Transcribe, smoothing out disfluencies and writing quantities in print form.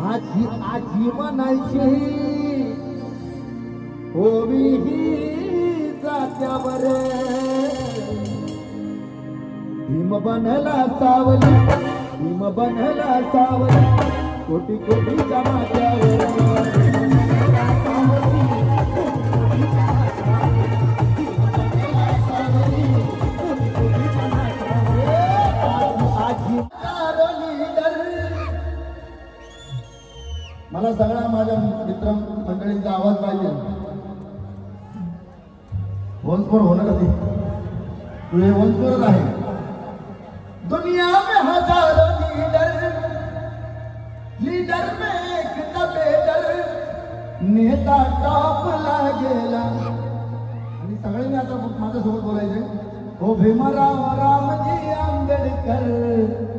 आजी आजी म्हणायची ओवी ही जात्यावर भीम बनला सावली भीम बनला सावली कोटी कोटीच्या माथ्यावर मला सगळ्या माझ्या मित्र मंडळींचा आवाज पाहिजे वंशपर होणं कधी तू हे वंशपरच आहे दुनिया में हजारों लीडर में एक बेडर नेता टॉपला गेला आणि सगळ्यांनी आता माझ्यासोबत बोलायचे हो भीमराव रामजी आंबेडकर